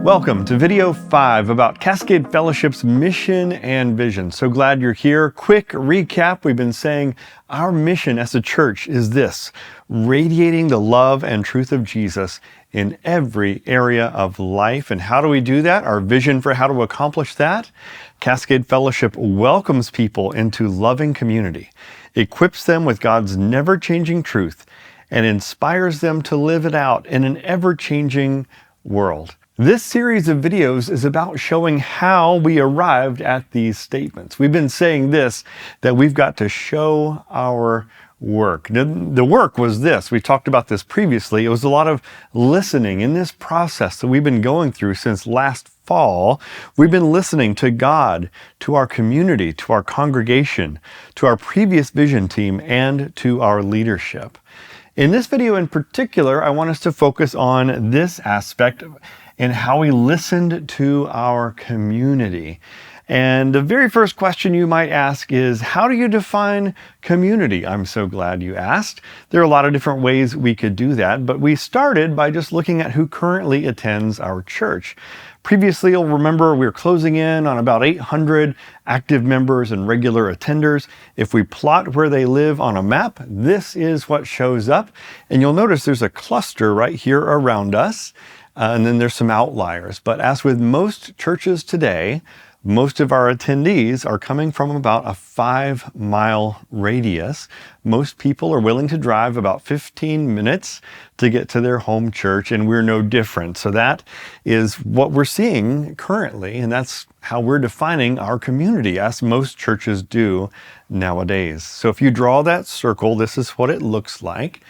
Welcome to video 5 about Cascade Fellowship's mission and vision. So glad you're here. Quick recap. We've been saying our mission as a church is this: radiating the love and truth of Jesus in every area of life. And how do we do that? Our vision for how to accomplish that? Cascade Fellowship welcomes people into loving community, equips them with God's never-changing truth, and inspires them to live it out in an ever-changing world. This series of videos is about showing how we arrived at these statements. We've been saying this, that we've got to show our work. The work was this. We talked about this previously. It was a lot of listening in this process that we've been going through since last fall. We've been listening to God, to our community, to our congregation, to our previous vision team, and to our leadership. In this video in particular, I want us to focus on this aspect and how we listened to our community. And the very first question you might ask is, how do you define community? I'm so glad you asked. There are a lot of different ways we could do that, but we started by just looking at who currently attends our church. Previously, you'll remember we were closing in on about 800 active members and regular attenders. If we plot where they live on a map, this is what shows up. And you'll notice there's a cluster right here around us. And then there's some outliers. But as with most churches today, most of our attendees are coming from about a 5-mile radius. Most people are willing to drive about 15 minutes to get to their home church, and we're no different. So that is what we're seeing currently, and that's how we're defining our community, as most churches do nowadays. So if you draw that circle, this is what it looks like.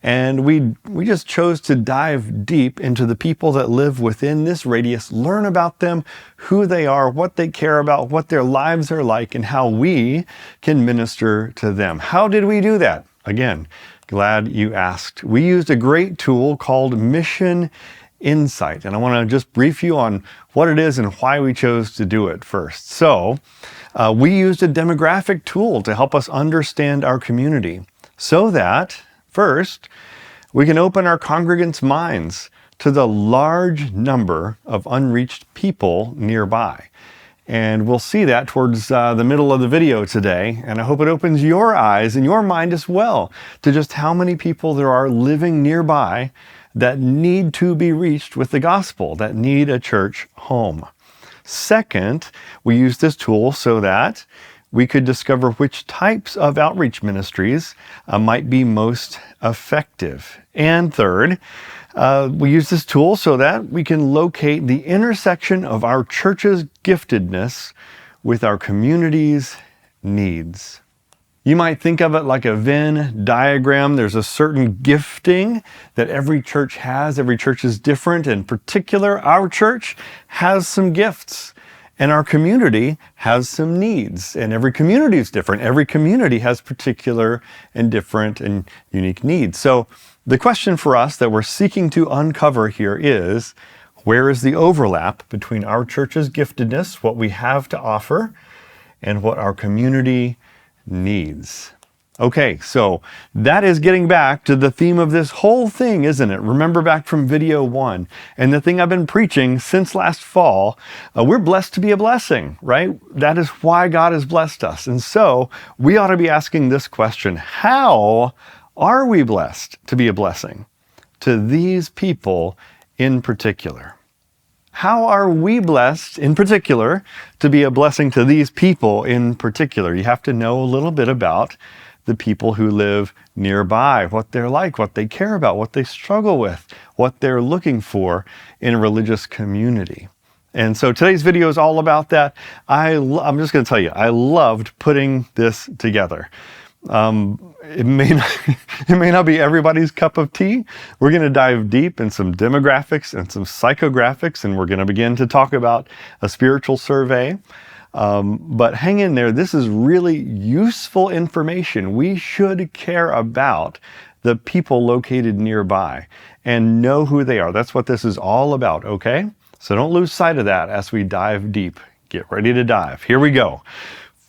And we just chose to dive deep into the people that live within this radius, learn about them, who they are, what they care about, what their lives are like, and how we can minister to them. How did we do that? Again, glad you asked. We used a great tool called MissionInsite, and I want to just brief you on what it is and why we chose to do it first. So, we used a demographic tool to help us understand our community so that first, we can open our congregants' minds to the large number of unreached people nearby. And we'll see that towards the middle of the video today. And I hope it opens your eyes and your mind as well to just how many people there are living nearby that need to be reached with the gospel, that need a church home. Second, we use this tool so that we could discover which types of outreach ministries might be most effective. And third, we use this tool so that we can locate the intersection of our church's giftedness with our community's needs. You might think of it like a Venn diagram. There's a certain gifting that every church has. Every church is different. In particular, our church has some gifts. And our community has some needs, and every community is different. Every community has particular and different and unique needs. So the question for us that we're seeking to uncover here is, where is the overlap between our church's giftedness, what we have to offer, and what our community needs? Okay, so that is getting back to the theme of this whole thing, isn't it? Remember back from video 1, and the thing I've been preaching since last fall, we're blessed to be a blessing, right? That is why God has blessed us. And so we ought to be asking this question: how are we blessed to be a blessing to these people in particular? How are we blessed in particular to be a blessing to these people in particular? You have to know a little bit about the people who live nearby, what they're like, what they care about, what they struggle with, what they're looking for in a religious community. And so today's video is all about that. I'm just going to tell you, I loved putting this together. It may not be everybody's cup of tea. We're going to dive deep in some demographics and some psychographics, and we're going to begin to talk about a spiritual survey. But hang in there. This is really useful information. We should care about the people located nearby and know who they are. That's what this is all about, okay? So don't lose sight of that as we dive deep. Get ready to dive. Here we go.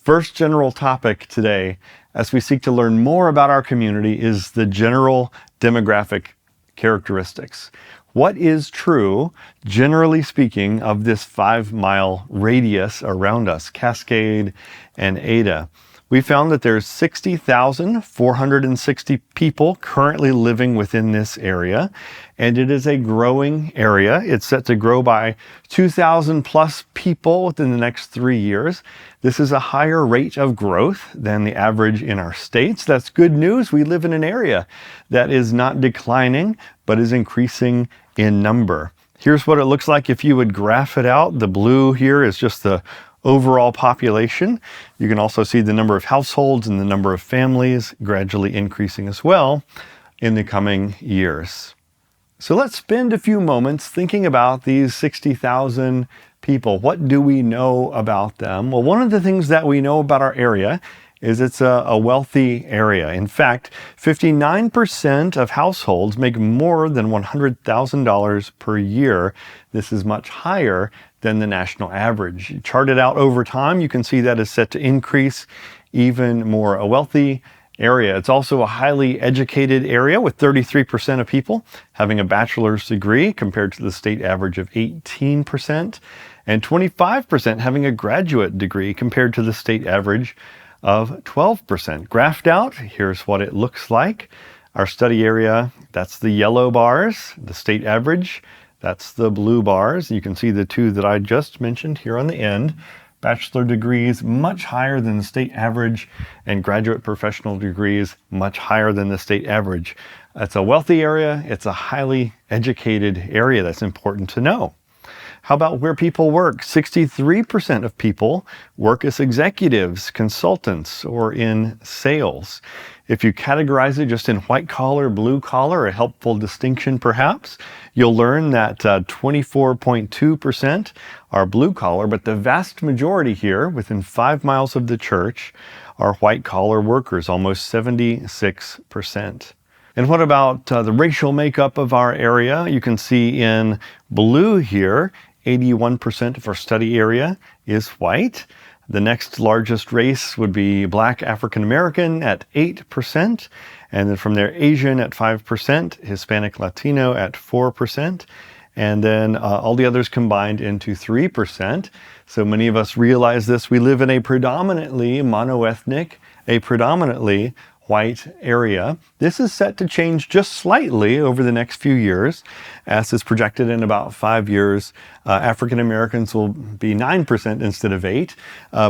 First general topic today, as we seek to learn more about our community, is the general demographic characteristics. what is true, generally speaking, of this 5-mile radius around us, Cascade and Ada. We found that there's 60,460 people currently living within this area, and it is a growing area. It's set to grow by 2,000 plus people within the next 3 years. This is a higher rate of growth than the average in our states. That's good news. We live in an area that is not declining, but is increasing in number. Here's what it looks like if you would graph it out. The blue here is just the overall population. You can also see the number of households and the number of families gradually increasing as well in the coming years. So let's spend a few moments thinking about these 60,000 people. What do we know about them? Well, one of the things that we know about our area is it's a wealthy area. In fact, 59% of households make more than $100,000 per year. This is much higher than the national average. Charted out over time, you can see that is set to increase even more. A wealthy area. It's also a highly educated area with 33% of people having a bachelor's degree compared to the state average of 18%, and 25% having a graduate degree compared to the state average of 12%. Graphed out, here's what it looks like. Our study area, that's the yellow bars. The state average, that's the blue bars. You can see the two that I just mentioned here on the end. Bachelor degrees much higher than the state average, and graduate professional degrees much higher than the state average. It's a wealthy area. It's a highly educated area. That's important to know. How about where people work? 63% of people work as executives, consultants, or in sales. If you categorize it just in white collar, blue collar, a helpful distinction perhaps, you'll learn that 24.2% are blue collar, but the vast majority here, within 5 miles of the church, are white collar workers, almost 76%. And what about the racial makeup of our area? You can see in blue here, 81% of our study area is white. The next largest race would be Black African American at 8%, and then from there Asian at 5%, Hispanic Latino at 4%, and then all the others combined into 3%. So many of us realize this. We live in a predominantly monoethnic, a predominantly white area. This is set to change just slightly over the next few years, as is projected in about 5 years. African Americans will be 9% instead of 8%,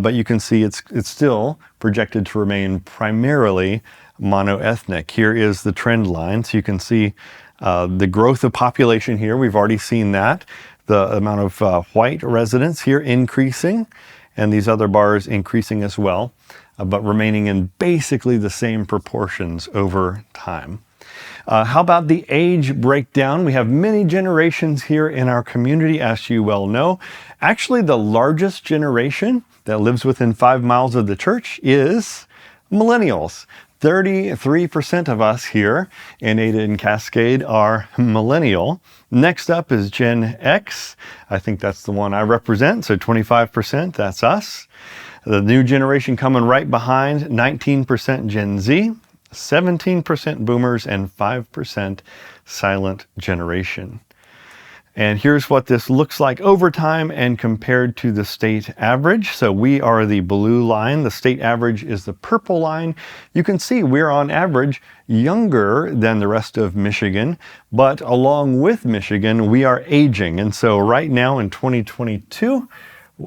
but you can see it's still projected to remain primarily monoethnic. Here is the trend line, so you can see the growth of population here. We've already seen that. The amount of white residents here increasing, and these other bars increasing as well, but remaining in basically the same proportions over time. How about the age breakdown? We have many generations here in our community, as you well know. Actually, the largest generation that lives within 5 miles of the church is millennials. 33% of us here in Ada and Cascade are millennial. Next up is Gen X. I think that's the one I represent, so 25%, that's us. The new generation coming right behind, 19% Gen Z, 17% boomers, and 5% silent generation. And here's what this looks like over time and compared to the state average. So we are the blue line. The state average is the purple line. You can see we're on average younger than the rest of Michigan, but along with Michigan, we are aging. And so right now in 2022,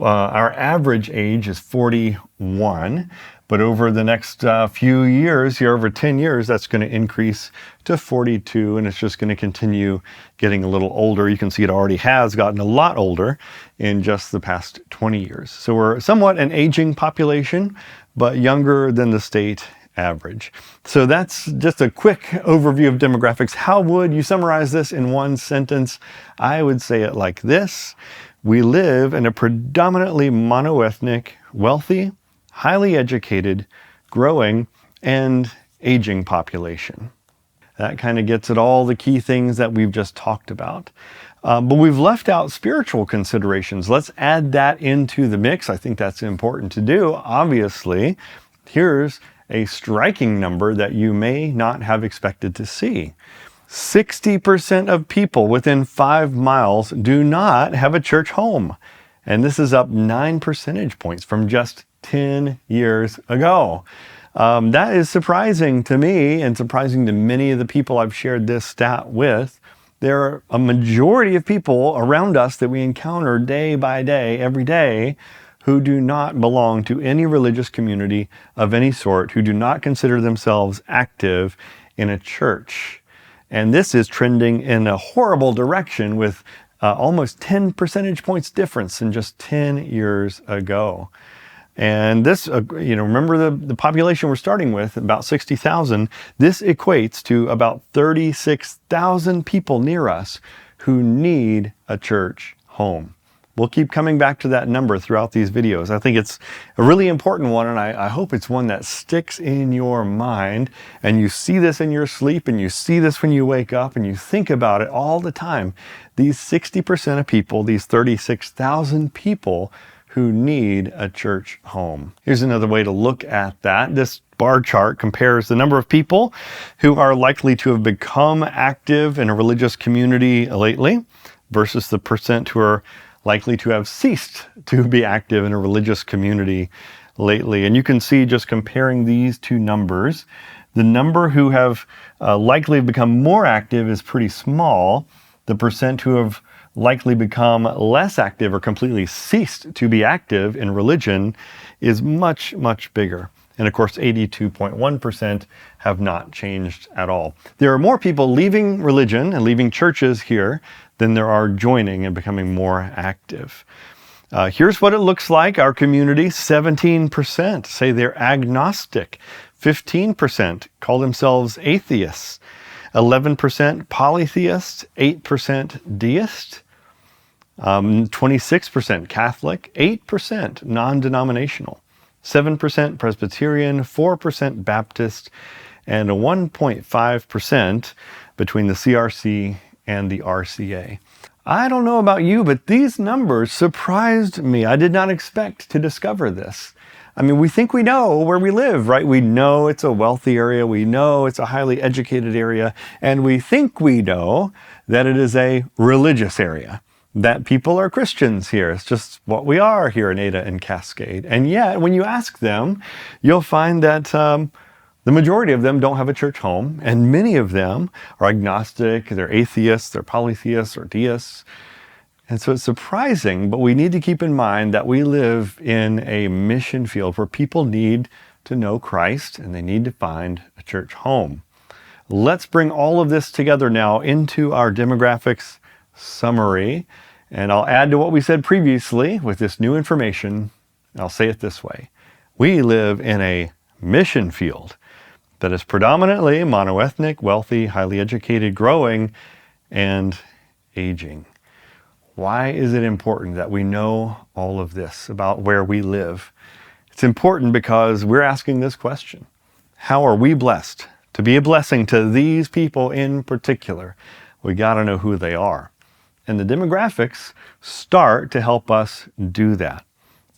our average age is 41, but over the next few years, here over 10 years, that's going to increase to 42, and it's just going to continue getting a little older. You can see it already has gotten a lot older in just the past 20 years. So we're somewhat an aging population, but younger than the state average. So that's just a quick overview of demographics. How would you summarize this in one sentence? I would say it like this. We live in a predominantly monoethnic, wealthy, highly educated, growing, and aging population. That kind of gets at all the key things that we've just talked about. But we've left out spiritual considerations. Let's add that into the mix. I think that's important to do. Obviously, here's a striking number that you may not have expected to see. 60% of people within 5 miles do not have a church home. And this is up 9 percentage points from just 10 years ago. That is surprising to me and surprising to many of the people I've shared this stat with. There are a majority of people around us that we encounter day by day, every day, who do not belong to any religious community of any sort, who do not consider themselves active in a church. And this is trending in a horrible direction with almost 10 percentage points difference in just 10 years ago. And this, remember the population we're starting with, about 60,000. This equates to about 36,000 people near us who need a church home. We'll keep coming back to that number throughout these videos. I think it's a really important one, and I hope it's one that sticks in your mind, and you see this in your sleep, and you see this when you wake up, and you think about it all the time. These 60% of people, these 36,000 people who need a church home. Here's another way to look at that. This bar chart compares the number of people who are likely to have become active in a religious community lately versus the percent who are likely to have ceased to be active in a religious community lately. And you can see, just comparing these two numbers, the number who have likely become more active is pretty small. The percent who have likely become less active or completely ceased to be active in religion is much, much bigger. And of course, 82.1% have not changed at all. There are more people leaving religion and leaving churches here than there are joining and becoming more active. Here's what it looks like. Our community, 17% say they're agnostic. 15% call themselves atheists. 11% polytheists. 8% deist. 26% Catholic. 8% non-denominational. 7% Presbyterian. 4% Baptist. And 1.5% between the CRC and the RCA. I don't know about you, but these numbers surprised me. I did not expect to discover this. I mean, we think we know where we live, right? We know it's a wealthy area. We know it's a highly educated area. And we think we know that it is a religious area, that people are Christians here. It's just what we are here in Ada and Cascade. And yet, when you ask them, you'll find that the majority of them don't have a church home, and many of them are agnostic, they're atheists, they're polytheists, or deists. And so it's surprising, but we need to keep in mind that we live in a mission field where people need to know Christ and they need to find a church home. Let's bring all of this together now into our demographics summary. And I'll add to what we said previously with this new information. I'll say it this way. We live in a mission field that is predominantly monoethnic, wealthy, highly educated, growing, and aging. Why is it important that we know all of this about where we live? It's important because we're asking this question. How are we blessed to be a blessing to these people in particular? We got to know who they are. And the demographics start to help us do that.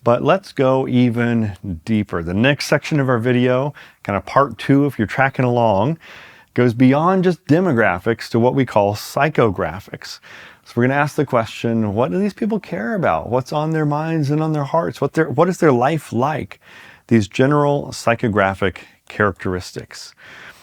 But let's go even deeper. The next section of our video, kind of part 2 if you're tracking along, goes beyond just demographics to what we call psychographics. So we're going to ask the question, what do these people care about? What's on their minds and on their hearts? What is their life like? These general psychographic characteristics.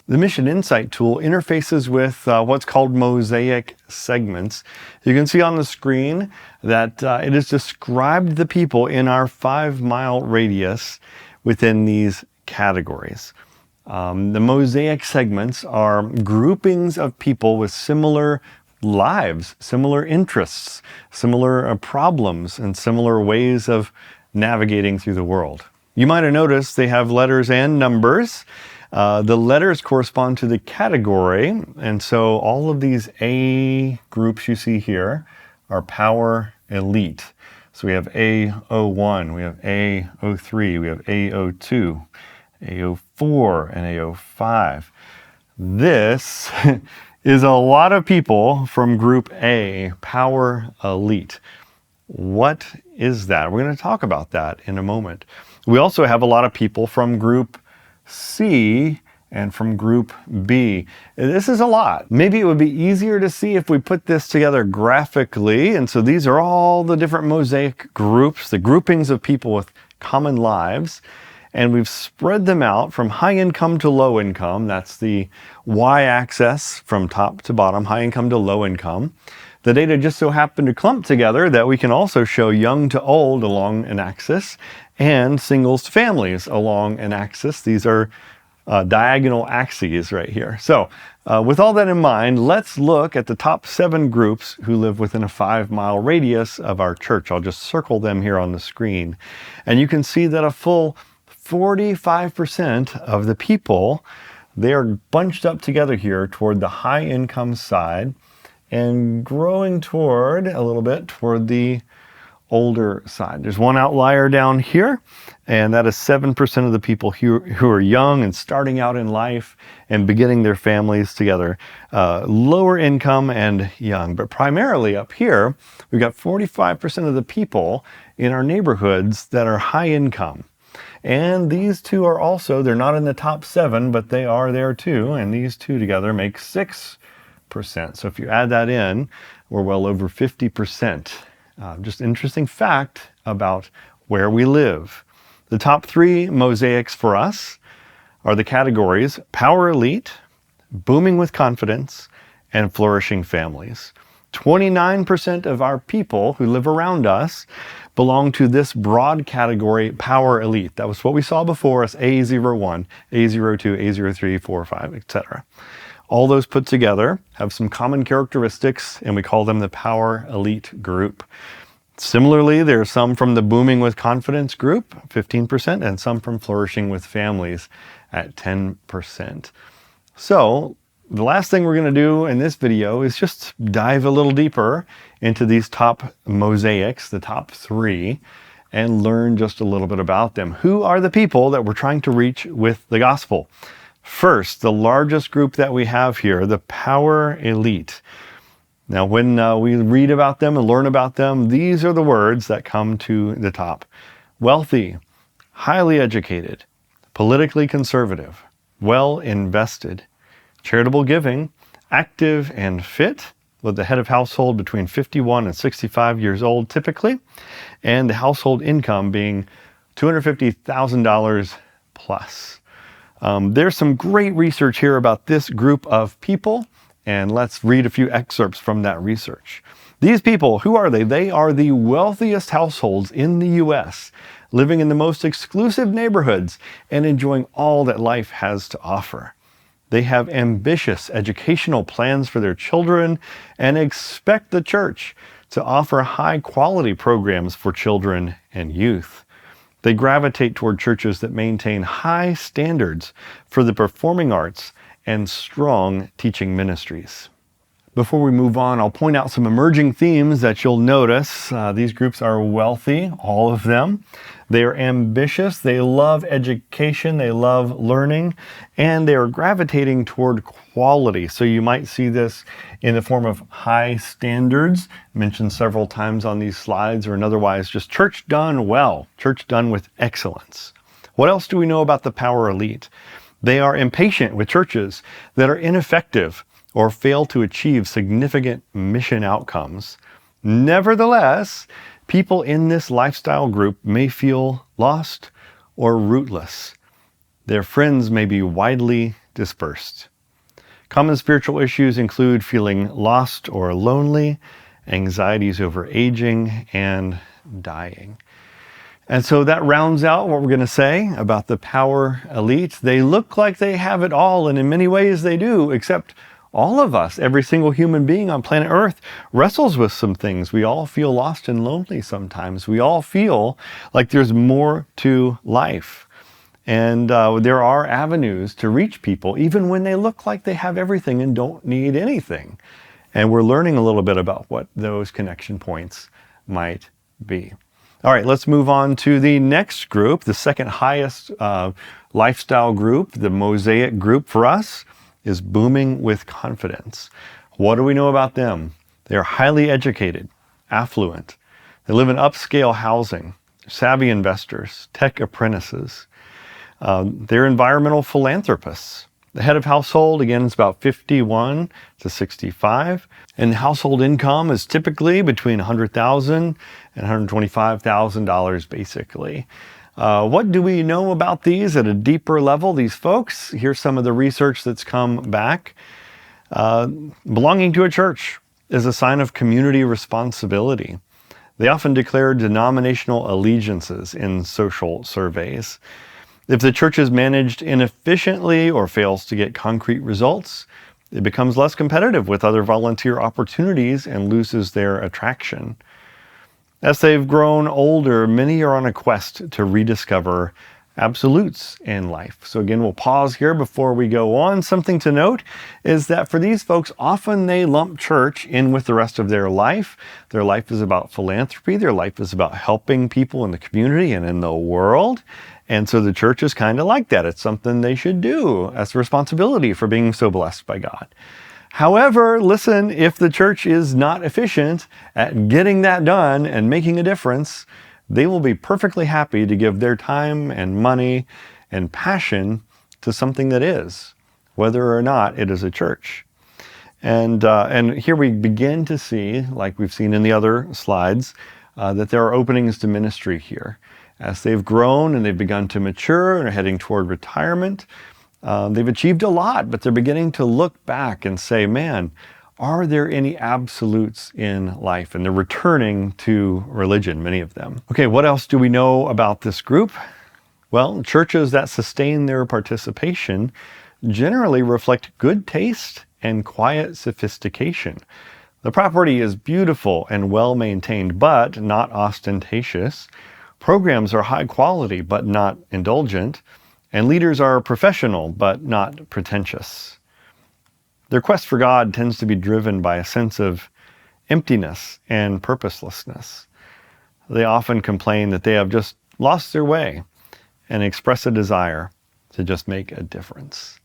The MissionInsite tool interfaces with what's called mosaic segments. You can see on the screen that it has described the people in our 5-mile radius within these categories. The mosaic segments are groupings of people with similar lives, similar interests, similar problems, and similar ways of navigating through the world. You might have noticed they have letters and numbers. The letters correspond to the category, and so all of these A groups you see here are power elite. So we have A01, we have A03, we have A02, A04, and A05. This is a lot of people from group A, power elite. What is that? We're going to talk about that in a moment. We also have a lot of people from group C and from group B. This is a lot. Maybe it would be easier to see if we put this together graphically. And so these are all the different mosaic groups, the groupings of people with common lives. And we've spread them out from high income to low income. That's the y-axis from top to bottom, high income to low income. The data just so happen to clump together that we can also show young to old along an axis and singles to families along an axis. These are diagonal axes right here. So with all that in mind, let's look at the top 7 groups who live within a 5-mile radius of our church. I'll just circle them here on the screen. And you can see that a full 45% of the people, they are bunched up together here toward the high income side and growing toward a little bit toward the older side. There's one outlier down here, and that is 7% of the people who are young and starting out in life and beginning their families together. Lower income and young, but primarily up here, we've got 45% of the people in our neighborhoods that are high income. And these two are also, they're not in the top 7, but they are there too, and these two together make 6%. So if you add that in, we're well over 50%. Just interesting fact about where we live. The top 3 mosaics for us are the categories power elite, booming with confidence, and flourishing families. 29% of our people who live around us belong to this broad category, power elite. That was what we saw before as A01, A02, A03, 4, 5, etc. All those put together have some common characteristics, and we call them the power elite group. Similarly, there are some from the booming with confidence group, 15%, and some from flourishing with families at 10%. So the last thing we're going to do in this video is just dive a little deeper into these top mosaics, the top 3, and learn just a little bit about them. Who are the people that we're trying to reach with the gospel? First, the largest group that we have here, the power elite. Now, when we read about them and learn about them, these are the words that come to the top. Wealthy, highly educated, politically conservative, well invested, charitable giving, active and fit, with the head of household between 51 and 65 years old typically, and the household income being $250,000 plus. There's some great research here about this group of people, and let's read a few excerpts from that research. These people, who are they? They are the wealthiest households in the U.S., living in the most exclusive neighborhoods and enjoying all that life has to offer. They have ambitious educational plans for their children and expect the church to offer high-quality programs for children and youth. They gravitate toward churches that maintain high standards for the performing arts and strong teaching ministries. Before we move on, I'll point out some emerging themes that you'll notice. These groups are wealthy, all of them. They are ambitious, they love education, they love learning, and they are gravitating toward quality. So you might see this in the form of high standards, mentioned several times on these slides, or in otherwise just church done well, church done with excellence. What else do we know about the power elite? They are impatient with churches that are ineffective or fail to achieve significant mission outcomes. Nevertheless, people in this lifestyle group may feel lost or rootless. Their friends may be widely dispersed. Common spiritual issues include feeling lost or lonely, anxieties over aging, and dying. And so that rounds out what we're going to say about the power elite. They look like they have it all, and in many ways they do, except all of us, every single human being on planet Earth, wrestles with some things. We all feel lost and lonely sometimes. We all feel like there's more to life. And there are avenues to reach people, even when they look like they have everything and don't need anything. And we're learning a little bit about what those connection points might be. All right, let's move on to the next group, the second highest lifestyle group, the mosaic group for us, is booming with confidence. What do we know about them? They are highly educated, affluent. They live in upscale housing, savvy investors, tech apprentices. They're environmental philanthropists. The head of household, again, is about 51 to 65. And household income is typically between $100,000 and $125,000 basically. What do we know about these at a deeper level, these folks? Here's some of the research that's come back. Belonging to a church is a sign of community responsibility. They often declare denominational allegiances in social surveys. If the church is managed inefficiently or fails to get concrete results, it becomes less competitive with other volunteer opportunities and loses their attraction. As they've grown older, many are on a quest to rediscover absolutes in life. So again, we'll pause here before we go on. Something to note is that for these folks, often they lump church in with the rest of their life. Their life is about philanthropy. Their life is about helping people in the community and in the world. And so the church is kind of like that. It's something they should do as a responsibility for being so blessed by God. However, listen, if the church is not efficient at getting that done and making a difference, they will be perfectly happy to give their time and money and passion to something that is, whether or not it is a church. And here we begin to see, like we've seen in the other slides, that there are openings to ministry here. As they've grown and they've begun to mature and are heading toward retirement, they've achieved a lot, but they're beginning to look back and say, man, are there any absolutes in life? And they're returning to religion, many of them. Okay, what else do we know about this group? Well, churches that sustain their participation generally reflect good taste and quiet sophistication. The property is beautiful and well maintained, but not ostentatious. Programs are high quality, but not indulgent. And leaders are professional, but not pretentious. Their quest for God tends to be driven by a sense of emptiness and purposelessness. They often complain that they have just lost their way and express a desire to just make a difference.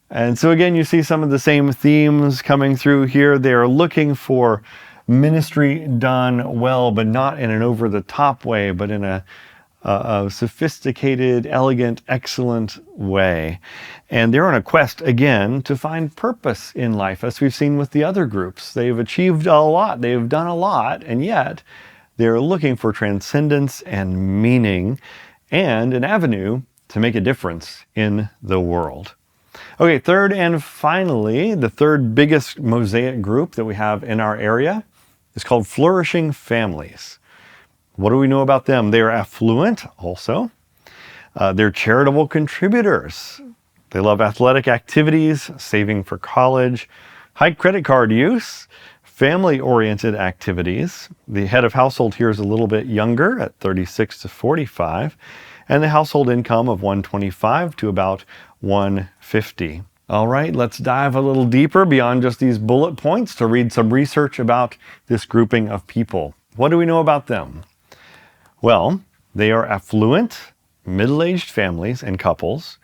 And so again, you see some of the same themes coming through here. They are looking for ministry done well, but not in an over-the-top way, but in a sophisticated, elegant, excellent way. And they're on a quest, again, to find purpose in life, as we've seen with the other groups. They've achieved a lot, they've done a lot, and yet they're looking for transcendence and meaning and an avenue to make a difference in the world. Okay, third and finally, the third biggest mosaic group that we have in our area is called flourishing families. What do we know about them? They are affluent also. They're charitable contributors. They love athletic activities, saving for college, high credit card use, family-oriented activities. The head of household here is a little bit younger at 36 to 45, and the household income of 125 to about 150. All right, let's dive a little deeper beyond just these bullet points to read some research about this grouping of people. What do we know about them? Well, they are affluent, middle-aged families and couples,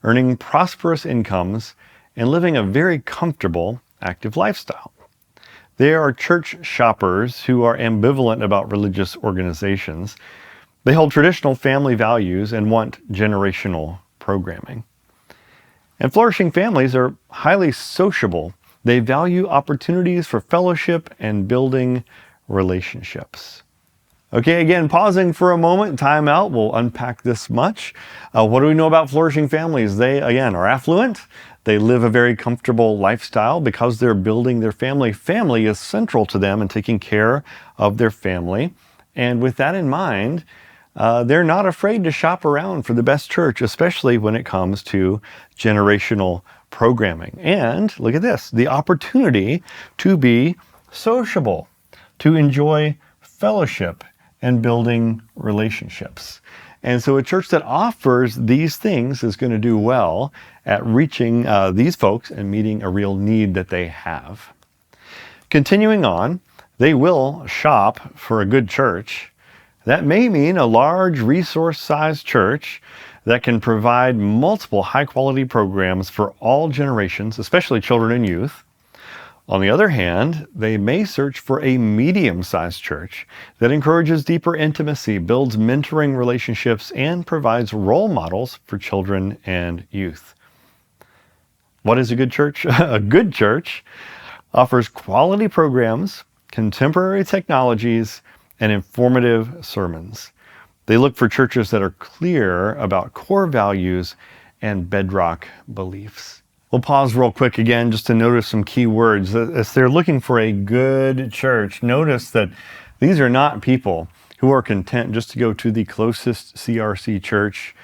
earning prosperous incomes and living a very comfortable, active lifestyle. They are church shoppers who are ambivalent about religious organizations. They hold traditional family values and want generational programming. And flourishing families are highly sociable. They value opportunities for fellowship and building relationships. Okay, again, pausing for a moment, time out. We'll unpack this much. What do we know about flourishing families? They, again, are affluent. They live a very comfortable lifestyle because they're building their family. Family is central to them and taking care of their family. And with that in mind, they're not afraid to shop around for the best church, especially when it comes to generational programming. And look at this, the opportunity to be sociable, to enjoy fellowship and building relationships. And so a church that offers these things is going to do well at reaching these folks and meeting a real need that they have. Continuing on, they will shop for a good church. That may mean a large resource-sized church that can provide multiple high-quality programs for all generations, especially children and youth. On the other hand, they may search for a medium-sized church that encourages deeper intimacy, builds mentoring relationships, and provides role models for children and youth. What is a good church? A good church offers quality programs, contemporary technologies, and informative sermons. They look for churches that are clear about core values and bedrock beliefs. We'll pause real quick again just to notice some key words. As they're looking for a good church, notice that these are not people who are content just to go to the closest CRC church.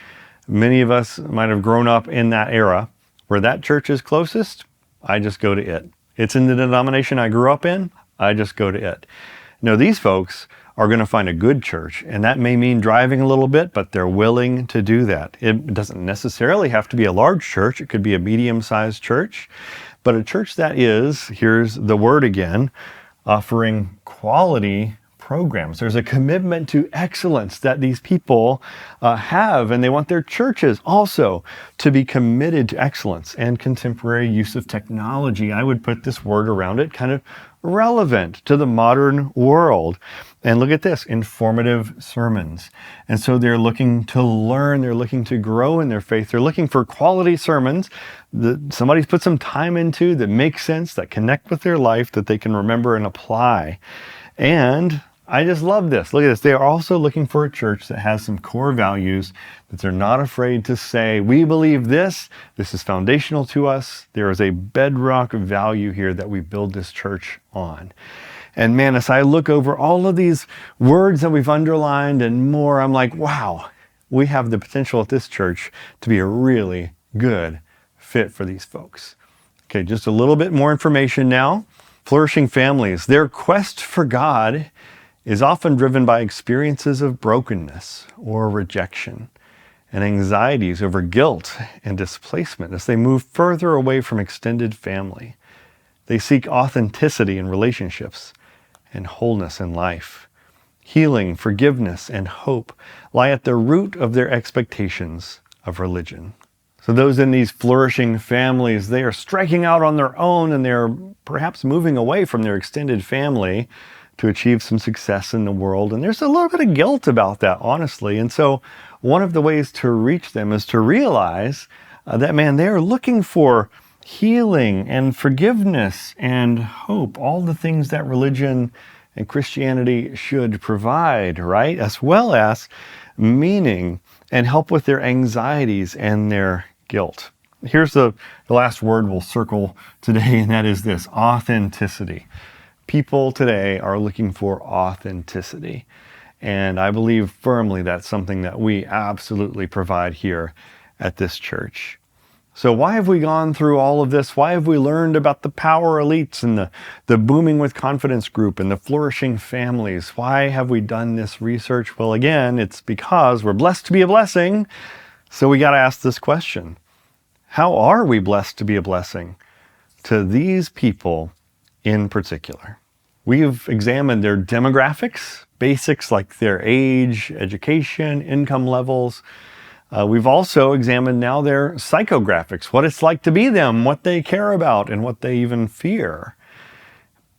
Many of us might have grown up in that era where that church is closest. I just go to it. It's in the denomination I grew up in. I just go to it. No, these folks are going to find a good church, and that may mean driving a little bit, but they're willing to do that. It doesn't necessarily have to be a large church. It could be a medium-sized church, but a church that is, here's the word again, offering quality programs. There's a commitment to excellence that these people have, and they want their churches also to be committed to excellence and contemporary use of technology. I would put this word around it, kind of relevant to the modern world. And look at this, informative sermons. And so they're looking to learn, they're looking to grow in their faith, they're looking for quality sermons that somebody's put some time into, that make sense, that connect with their life, that they can remember and apply. And I just love this. Look at this. They are also looking for a church that has some core values, that they're not afraid to say, we believe this is foundational to us. There is a bedrock value here that we build this church on. And man, as I look over all of these words that we've underlined and more, I'm like, wow, we have the potential at this church to be a really good fit for these folks. Okay, just a little bit more information now. Flourishing families, their quest for God is often driven by experiences of brokenness or rejection and anxieties over guilt and displacement as they move further away from extended family. They seek authenticity in relationships and wholeness in life. Healing, forgiveness, and hope lie at the root of their expectations of religion. So those in these flourishing families, they are striking out on their own, and they're perhaps moving away from their extended family to achieve some success in the world. And there's a little bit of guilt about that, honestly. And so one of the ways to reach them is to realize that, man, they are looking for healing and forgiveness and hope, all the things that religion and Christianity should provide, right? As well as meaning and help with their anxieties and their guilt. Here's the last word we'll circle today, and that is this: authenticity. People today are looking for authenticity. And I believe firmly that's something that we absolutely provide here at this church. So why have we gone through all of this? Why have we learned about the power elites and the Booming with Confidence group and the flourishing families? Why have we done this research? Well, again, it's because we're blessed to be a blessing. So we got to ask this question: how are we blessed to be a blessing to these people in particular? We've examined their demographics, basics like their age, education, income levels. We've also examined now their psychographics, what it's like to be them, what they care about, and what they even fear.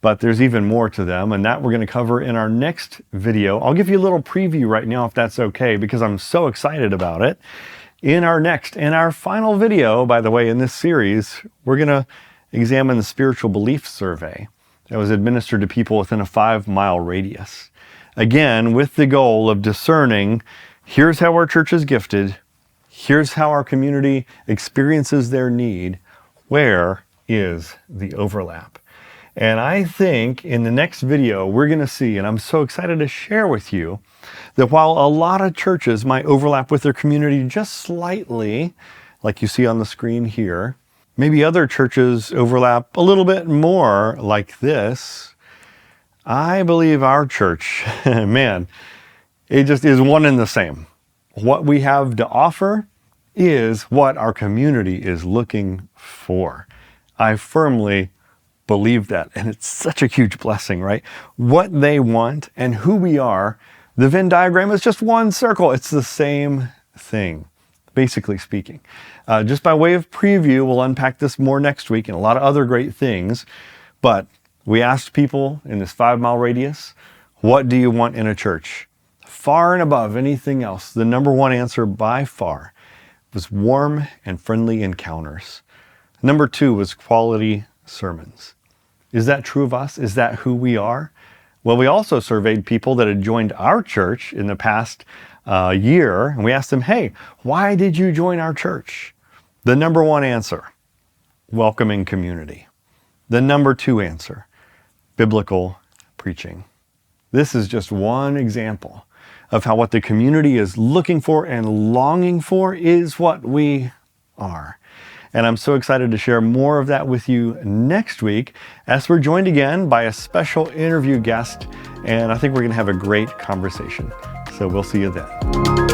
But there's even more to them, and that we're going to cover in our next video. I'll give you a little preview right now if that's okay, because I'm so excited about it. In our final video, by the way, in this series, we're going to examine the spiritual belief survey that was administered to people within a 5-mile radius. Again, with the goal of discerning, here's how our church is gifted, here's how our community experiences their need, where is the overlap? And I think in the next video, we're going to see, and I'm so excited to share with you, that while a lot of churches might overlap with their community just slightly, like you see on the screen here, maybe other churches overlap a little bit more like this. I believe our church, man, it just is one and the same. What we have to offer is what our community is looking for. I firmly believe that, and it's such a huge blessing, right? What they want and who we are, the Venn diagram is just one circle. It's the same thing, basically speaking. Just by way of preview, we'll unpack this more next week and a lot of other great things. But we asked people in this 5-mile radius, what do you want in a church? Far and above anything else, the number one answer by far was warm and friendly encounters. Number 2 was quality sermons. Is that true of us? Is that who we are? Well, we also surveyed people that had joined our church in the past year, and we asked them, hey, why did you join our church? The number 1 answer, welcoming community. The number 2 answer, biblical preaching. This is just one example of how what the community is looking for and longing for is what we are. And I'm so excited to share more of that with you next week as we're joined again by a special interview guest. And I think we're going to have a great conversation. So we'll see you then.